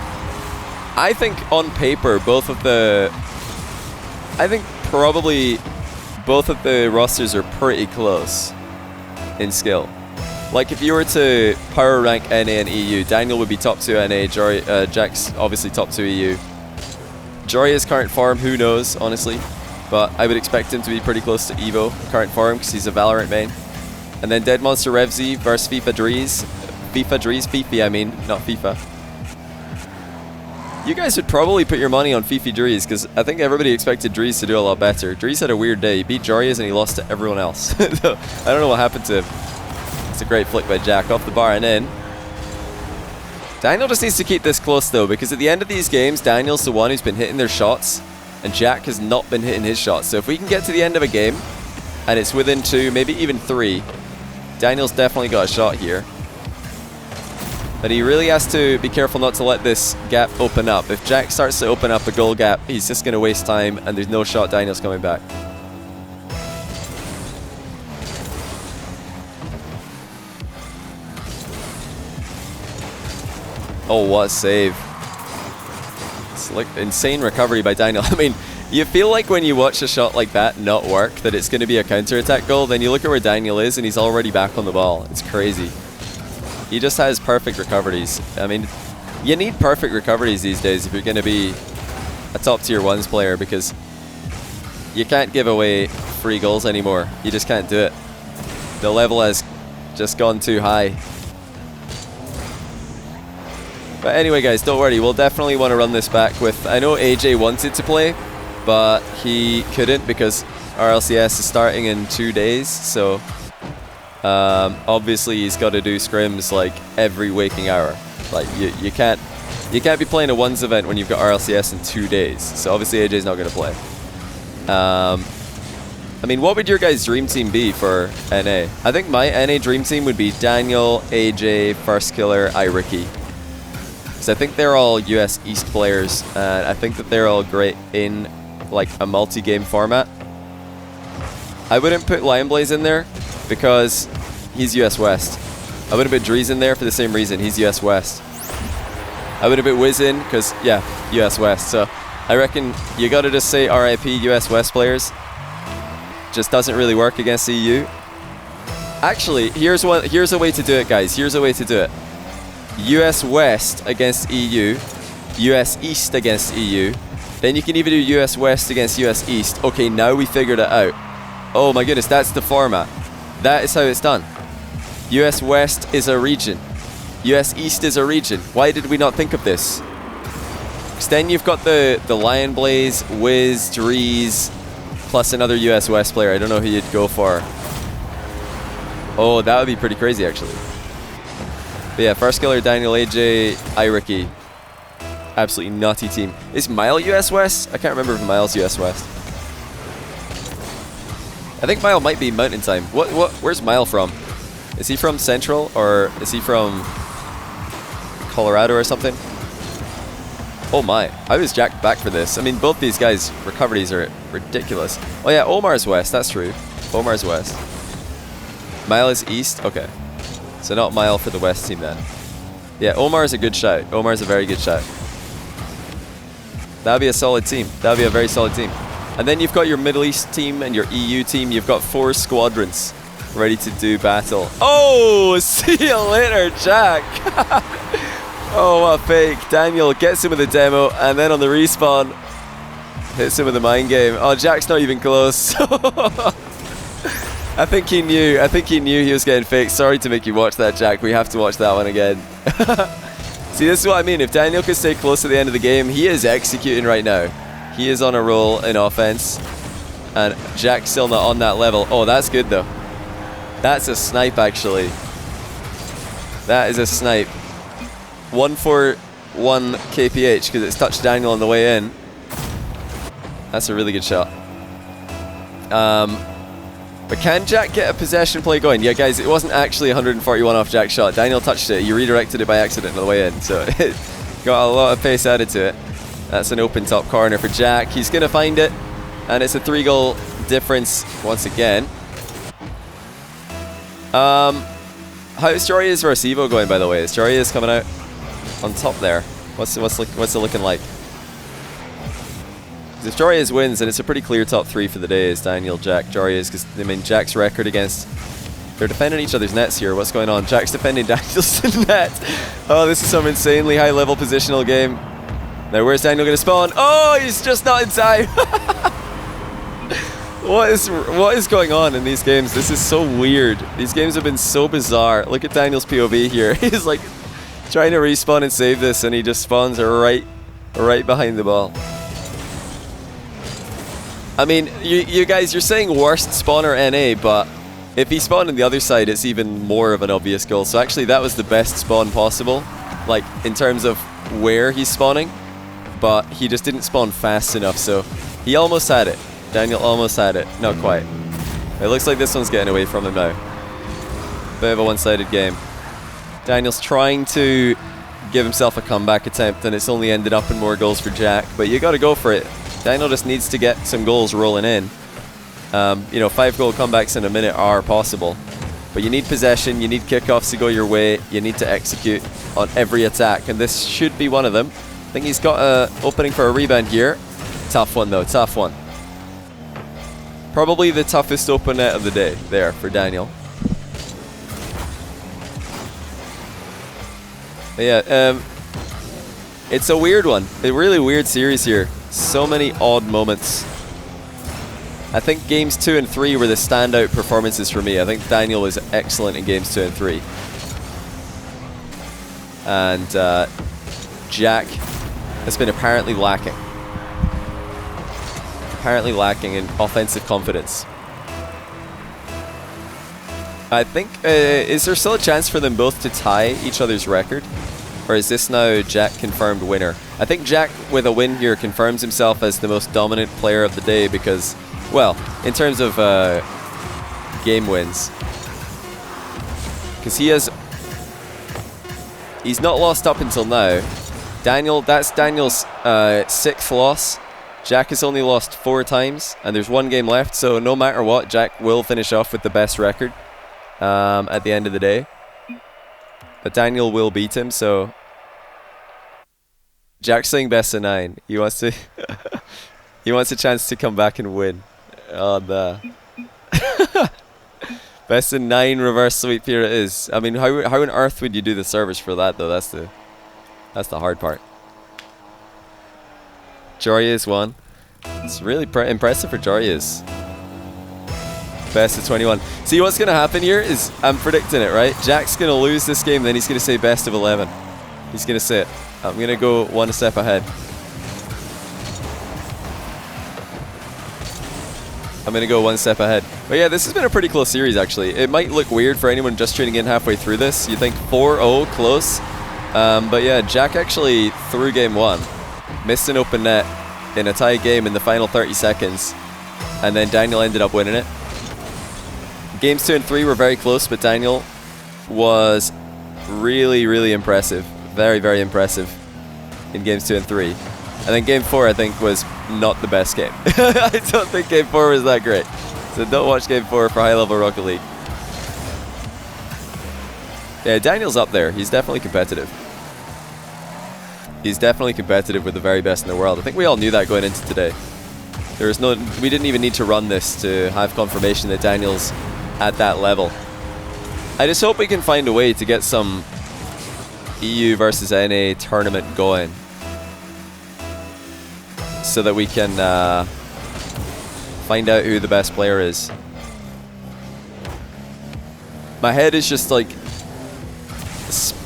I think on paper both of the... I think probably both of the rosters are pretty close in skill. Like if you were to power rank NA and EU, Daniel would be top 2 NA, Jack's obviously top 2 EU. Joria's current form, who knows, honestly. But I would expect him to be pretty close to Evo, current form, because he's a Valorant main. And then Dead Monster Revsy versus FIFA Drees. Fifi, I mean, not FIFA. You guys would probably put your money on Fifi Drees, because I think everybody expected Drees to do a lot better. Drees had a weird day. He beat Joria's and he lost to everyone else. I don't know what happened to him. It's a great flick by Jack off the bar and in. Daniel just needs to keep this close though, because at the end of these games, Daniel's the one who's been hitting their shots, and Jack has not been hitting his shots. So if we can get to the end of a game, and it's within 2, maybe even 3, Daniel's definitely got a shot here. But he really has to be careful not to let this gap open up. If Jack starts to open up a goal gap, he's just going to waste time, and there's no shot Daniel's coming back. Oh, what a save. It's like insane recovery by Daniel. I mean, you feel like when you watch a shot like that not work, that it's going to be a counter-attack goal, then you look at where Daniel is and he's already back on the ball. It's crazy. He just has perfect recoveries. I mean, you need perfect recoveries these days if you're going to be a top tier 1s player, because you can't give away free goals anymore. You just can't do it. The level has just gone too high. But anyway guys, don't worry, we'll definitely want to run this back with... I know AJ wanted to play, but he couldn't because RLCS is starting in 2 days, so... obviously he's got to do scrims like every waking hour. Like you can't be playing a 1s event when you've got RLCS in 2 days, so obviously AJ's not going to play. I mean, what would your guys' dream team be for NA? I think my NA dream team would be Daniel, AJ, First Killer, iRicky. Because I think they're all US East players, and I think that they're all great in like a multi-game format. I wouldn't put Lion Blaze in there because he's US West. I would have put Drees in there for the same reason. He's US West. I would have put Wiz in because, yeah, US West. So I reckon you got to just say RIP US West players. Just doesn't really work against EU. Actually, here's a way to do it, guys. Here's a way to do it. US West against EU. US East against EU. Then you can even do US West against US East. Okay, now we figured it out. Oh my goodness, that's the format. That is how it's done. US West is a region. US East is a region. Why did we not think of this? Because then you've got the Lion Blaze, Wiz, Drees, plus another US West player. I don't know who you'd go for. Oh, that would be pretty crazy, actually. But yeah, First Killer, Daniel, AJ, iRicky. Absolutely nutty team. Is Mile US West? I can't remember if Mile's US West. I think Mile might be Mountain Time. Where's Mile from? Is he from Central or is he from Colorado or something? Oh my, I was jacked back for this. I mean, both these guys' recoveries are ridiculous. Oh yeah, Omar's West, that's true. Omar's West. Mile is East? Okay. So not Mile for the West team then. Yeah, Omar's a good shout. Omar's a very good shout. That'd be a solid team. That'd be a very solid team. And then you've got your Middle East team and your EU team. You've got 4 squadrons ready to do battle. Oh, see you later, Jack. Oh, what a fake. Daniel gets him with the demo, and then on the respawn, hits him with the mind game. Oh, Jack's not even close. I think he knew. I think he knew he was getting faked. Sorry to make you watch that, Jack. We have to watch that one again. See, this is what I mean. If Daniel could stay close to the end of the game, he is executing right now. He is on a roll in offense, and Jack's still not on that level. Oh, that's good though. That's a snipe, actually. That is a snipe. 141 kph because it's touched Daniel on the way in. That's a really good shot. But can Jack get a possession play going? Yeah, guys, it wasn't actually 141 off Jack's shot. Daniel touched it. He redirected it by accident on the way in, so it got a lot of pace added to it. That's an open top corner for Jack. He's going to find it, and it's a 3-goal difference once again. How's Joria's versus Evo going, by the way? Is Joria's coming out on top there? What's it looking like? If Joria's wins, then it's a pretty clear top 3 for the day. Is Daniel, Jack, Joria's, because I mean Jack's record against, they're defending each other's nets here. What's going on? Jack's defending Daniel's net. Oh, this is some insanely high level positional game. Now where's Daniel going to spawn? Oh, he's just not in time. What is going on in these games? This is so weird. These games have been so bizarre. Look at Daniel's POV here. He's like trying to respawn and save this, and he just spawns right behind the ball. I mean, you guys, you're saying worst spawner NA, but if he spawned on the other side, it's even more of an obvious goal. So actually, that was the best spawn possible, like in terms of where he's spawning, but he just didn't spawn fast enough. So he almost had it. Daniel almost had it. Not quite. It looks like this one's getting away from him now. Bit of a one-sided game. Daniel's trying to give himself a comeback attempt, and it's only ended up in more goals for Jack, but you got to go for it. Daniel just needs to get some goals rolling in. You know, 5-goal comebacks in a minute are possible, but you need possession, you need kickoffs to go your way, you need to execute on every attack, and this should be one of them. I think he's got an opening for a rebound here. Tough one though, tough one. Probably the toughest open net of the day there for Daniel. But yeah, it's a weird one. A really weird series here. So many odd moments. I think games 2 and 3 were the standout performances for me. I think Daniel was excellent in games 2 and 3. And Jack has been apparently lacking. Apparently lacking in offensive confidence. I think, is there still a chance for them both to tie each other's record? Or is this now Jack confirmed winner? I think Jack, with a win here, confirms himself as the most dominant player of the day because, well, in terms of game wins. Because he's not lost up until now. That's Daniel's 6th loss. Jack has only lost 4 times, and there's 1 game left, so no matter what, Jack will finish off with the best record at the end of the day. But Daniel will beat him, so... Jack's saying best of 9. He wants to... he wants a chance to come back and win. Oh, the... best of 9 reverse sweep, here it is. I mean, how on earth would you do the servers for that, though? That's the hard part. Joria's won. It's really impressive for Joria's. Best of 21. See, what's going to happen here is, I'm predicting it, right? Jack's going to lose this game, then he's going to say best of 11. He's going to say it. I'm going to go one step ahead. I'm going to go one step ahead. But yeah, this has been a pretty close series, actually. It might look weird for anyone just tuning in halfway through this. You think 4-0, close. But yeah, Jack actually threw game 1. Missed an open net in a tie game in the final 30 seconds. And then Daniel ended up winning it. Games 2 and 3 were very close, but Daniel was really, really impressive. Very, very impressive in games 2 and 3. And then game 4, I think, was not the best game. I don't think game 4 was that great. So don't watch game 4 for high-level Rocket League. Yeah, Daniel's up there. He's definitely competitive. He's definitely competitive with the very best in the world. I think we all knew that going into today. We didn't even need to run this to have confirmation that Daniel's at that level. I just hope we can find a way to get some EU versus NA tournament going, so that we can find out who the best player is. My head is just like,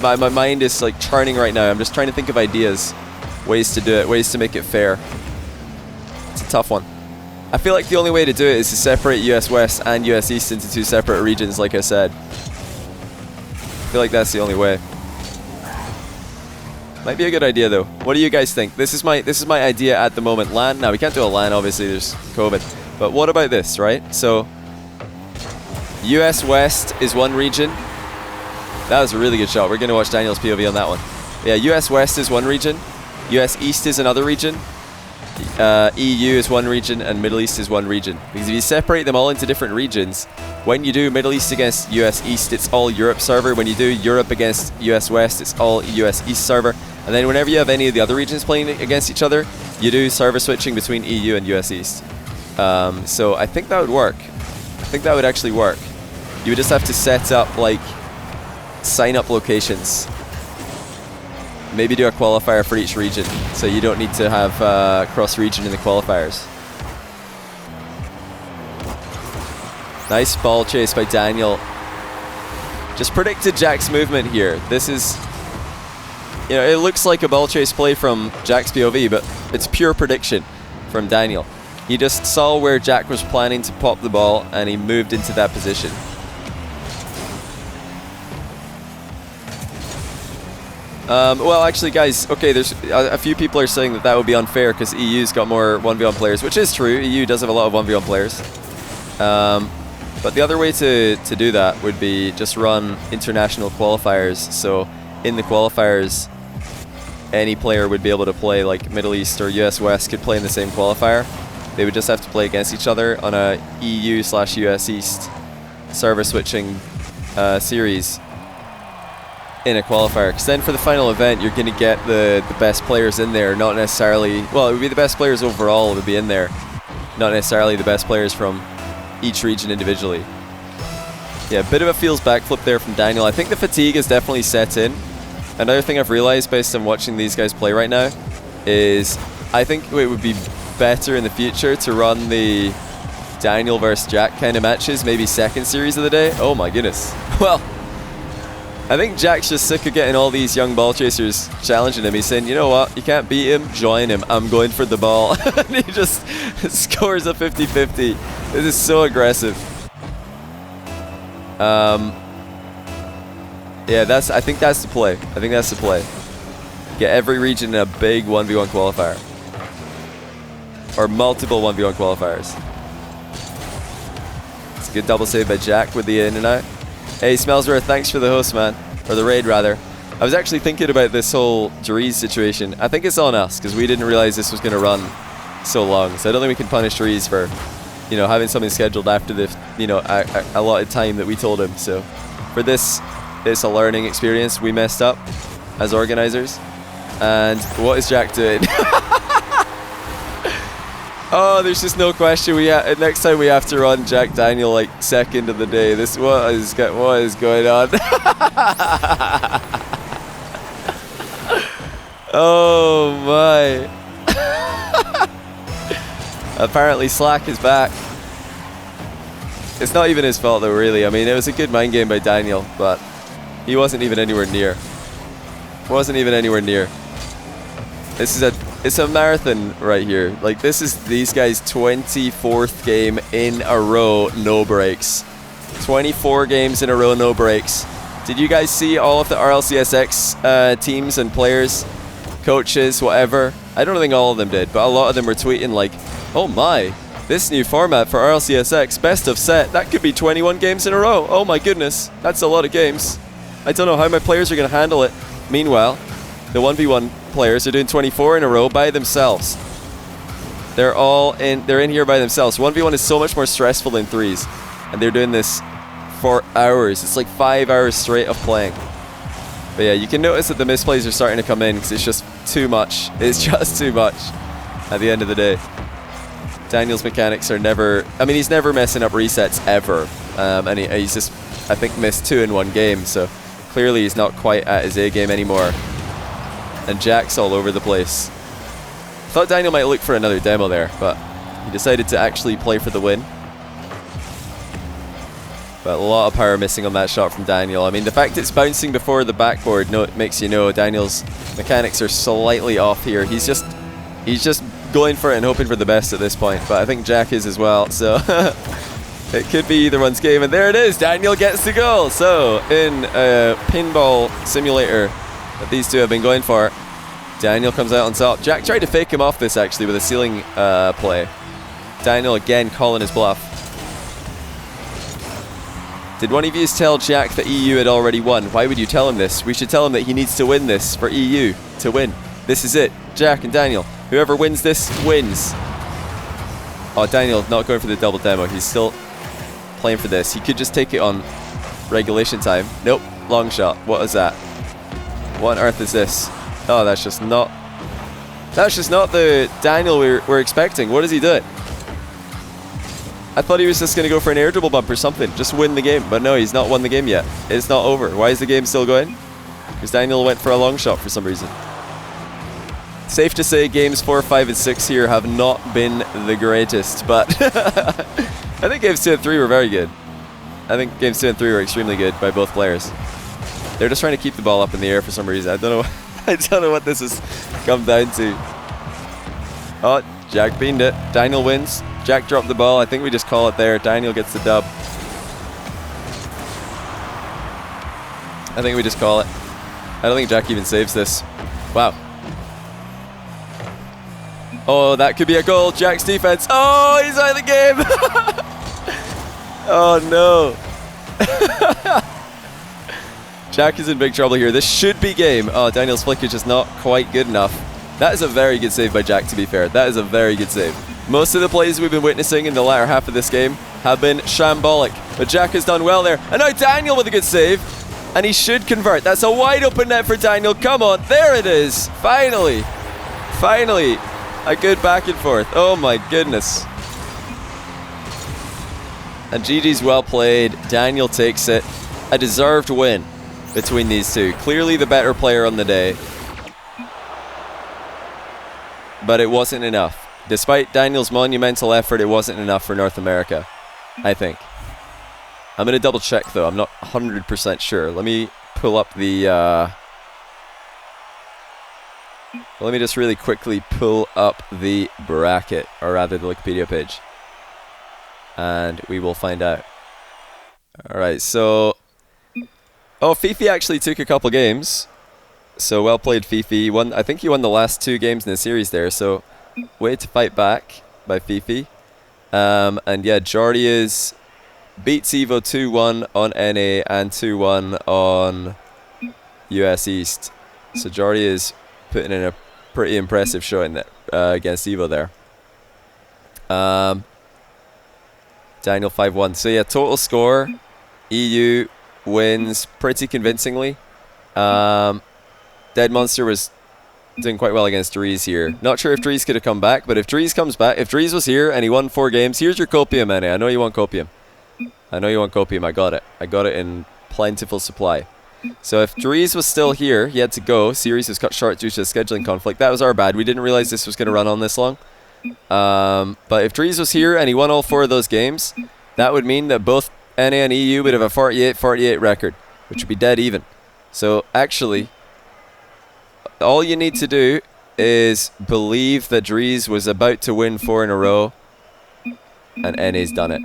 my mind is like churning right now. I'm just trying to think of ideas, ways to do it, ways to make it fair. It's a tough one. I feel like the only way to do it is to separate US West and US East into 2 separate regions, like I said. I feel like that's the only way. Might be a good idea, though. What do you guys think? This is my idea at the moment. LAN. Now, we can't do a LAN, obviously, there's COVID. But what about this, right? So, US West is one region. That was a really good shot. We're going to watch Daniel's POV on that one. Yeah, US West is one region. US East is another region. EU is one region, and Middle East is one region. Because if you separate them all into different regions, when you do Middle East against US East, it's all Europe server. When you do Europe against US West, it's all US East server. And then whenever you have any of the other regions playing against each other, you do server switching between EU and US East. So I think that would work. I think that would actually work. You would just have to set up like sign-up locations. Maybe do a qualifier for each region, so you don't need to have cross-region in the qualifiers. Nice ball chase by Daniel. Just predicted Jack's movement here. This is, you know, it looks like a ball chase play from Jack's POV, but it's pure prediction from Daniel. He just saw where Jack was planning to pop the ball, and he moved into that position. Well, actually, guys, okay, there's a few people are saying that would be unfair because EU's got more 1v1 players, which is true. EU does have a lot of 1v1 players. But the other way to do that would be just run international qualifiers. So in the qualifiers, any player would be able to play, like Middle East or US West could play in the same qualifier. They would just have to play against each other on a EU/US East server switching series in a qualifier, because then for the final event you're going to get the best players in there, not necessarily, well, it would be the best players overall would be in there, not necessarily the best players from each region individually. Yeah, a bit of a feels backflip there from Daniel. I think the fatigue is definitely set in. Another thing I've realized based on watching these guys play right now is I think it would be better in the future to run the Daniel versus Jack kind of matches, maybe second series of the day. Oh my goodness. Well, I think Jack's just sick of getting all these young ball chasers challenging him. He's saying, you know what, you can't beat him, join him. I'm going for the ball. And he just scores a 50-50. This is so aggressive. Yeah, I think that's the play. I think that's the play. Get every region in a big 1v1 qualifier. Or multiple 1v1 qualifiers. It's a good double save by Jack with the in and out. Hey, Smellsworth, thanks for the host, man. Or the raid, rather. I was actually thinking about this whole Dries situation. I think it's on us, because we didn't realize this was going to run so long. So I don't think we can punish Dries for, you know, having something scheduled after the, you know, a lot of time that we told him. So for this it's a learning experience. We messed up as organizers. And what is Jack doing? Oh, there's just no question. Next time we have to run Jack Daniel like second of the day. What is going on? Oh my. Apparently Slack is back. It's not even his fault though, really. I mean, it was a good mind game by Daniel, but he wasn't even anywhere near. It's a marathon right here. Like, this is these guys' 24th game in a row, no breaks. 24 games in a row, no breaks. Did you guys see all of the RLCSX teams and players, coaches, whatever? I don't think all of them did, but a lot of them were tweeting like, oh my, this new format for RLCSX, best of set, that could be 21 games in a row. Oh my goodness, that's a lot of games. I don't know how my players are going to handle it. Meanwhile, the 1v1 players are doing 24 in a row by themselves. They're in here by themselves. 1v1 is so much more stressful than threes, and they're doing this for hours. It's like 5 hours straight of playing. But yeah, you can notice that the misplays are starting to come in because it's just too much. It's just too much at the end of the day. Daniel's mechanics are never, I mean, he's never messing up resets ever. And he's just, I think, missed 2 in one game. So clearly he's not quite at his A game anymore. And Jack's all over the place. Thought Daniel might look for another demo there, but he decided to actually play for the win. But a lot of power missing on that shot from Daniel. I mean, the fact it's bouncing before the backboard makes you know Daniel's mechanics are slightly off here. He's just going for it and hoping for the best at this point. But I think Jack is as well, so it could be either one's game. And there it is, Daniel gets the goal. So in a pinball simulator that these two have been going for, Daniel comes out on top. Jack tried to fake him off this actually with a ceiling play. Daniel again calling his bluff. Did one of you tell Jack that EU had already won? Why would you tell him this? We should tell him that he needs to win this for EU to win. This is it. Jack and Daniel. Whoever wins this wins. Oh, Daniel not going for the double demo. He's still playing for this. He could just take it on regulation time. Nope. Long shot. What is that? What on earth is this? Oh, that's just not the Daniel we're expecting. What is he doing? I thought he was just going to go for an air dribble bump or something. Just win the game. But no, he's not won the game yet. It's not over. Why is the game still going? Because Daniel went for a long shot for some reason. Safe to say games 4, 5, and 6 here have not been the greatest. But I think games 2 and 3 were very good. I think games 2 and 3 were extremely good by both players. They're just trying to keep the ball up in the air for some reason. I don't know. I don't know what this has come down to. Oh, Jack beamed it. Daniel wins. Jack dropped the ball. I think we just call it there. Daniel gets the dub. I think we just call it. I don't think Jack even saves this. Wow. Oh, that could be a goal. Jack's defense. Oh, he's out of the game. Oh, no. Jack is in big trouble here. This should be game. Oh, Daniel's flick is just not quite good enough. That is a very good save by Jack, to be fair. That is a very good save. Most of the plays we've been witnessing in the latter half of this game have been shambolic. But Jack has done well there. And now Daniel with a good save. And he should convert. That's a wide open net for Daniel. Come on. There it is. Finally. Finally. A good back and forth. Oh my goodness. And GG's well played. Daniel takes it. A deserved win between these two. Clearly the better player on the day. But it wasn't enough. Despite Daniel's monumental effort, it wasn't enough for North America, I think. I'm going to double check though. I'm not 100% sure. Let me pull up the... let me just really quickly pull up the bracket, or rather the Wikipedia page. And we will find out. Alright, so... Oh, Fifi actually took a couple games. So well played, Fifi. I think he won the last 2 games in the series there, so... Way to fight back by Fifi. And yeah, Jordy beats Evo 2-1 on NA and 2-1 on US East. So Jordy is putting in a pretty impressive showing there, against Evo there. Daniel 5-1. So yeah, total score, EU wins pretty convincingly. Dead Monster was doing quite well against Drees here. Not sure if Drees could have come back, but if Drees comes back, if Drees was here and he won 4 games, here's your copium, Annie. I know you want copium. I know you want copium. I got it. I got it in plentiful supply. So if Drees was still here, he had to go. Series was cut short due to a scheduling conflict. That was our bad. We didn't realize this was going to run on this long. But if Drees was here and he won all 4 of those games, that would mean that both NA and EU would have a 48-48 record, which would be dead even. So actually, all you need to do is believe that Drees was about to win 4 in a row, and NA's done it.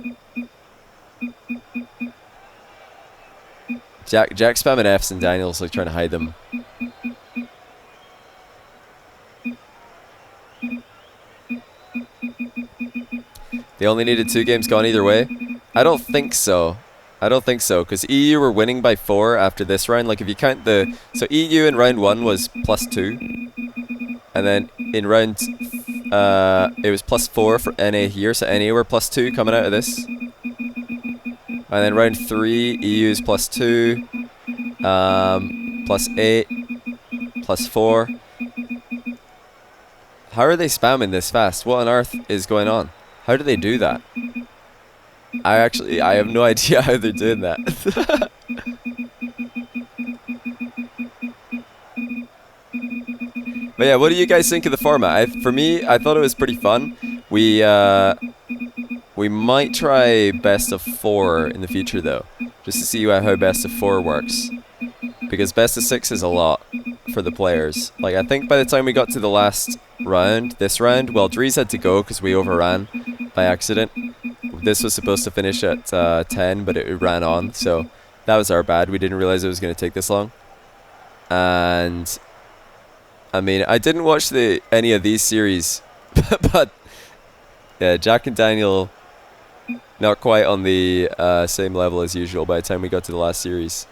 Jack spamming Fs and Daniel's like trying to hide them. They only needed 2 games gone either way. I don't think so. I don't think so, because EU were winning by 4 after this round. Like if you count the... So EU in round 1 was +2. And then in round... it was +4 for NA here, so NA were +2 coming out of this. And then round 3, EU is +2, +8, +4. How are they spamming this fast? What on earth is going on? How do they do that? I have no idea how they're doing that. But yeah, what do you guys think of the format? For me, I thought it was pretty fun. We might try best of 4 in the future though, just to see how best of 4 works. Because best of 6 is a lot for the players. Like I think by the time we got to the last round, this round, well Drees had to go because we overran by accident. This was supposed to finish at 10, but it ran on, so that was our bad. We didn't realize it was going to take this long. And I mean, I didn't watch any of these series, but yeah, Jack and Daniel not quite on the same level as usual by the time we got to the last series.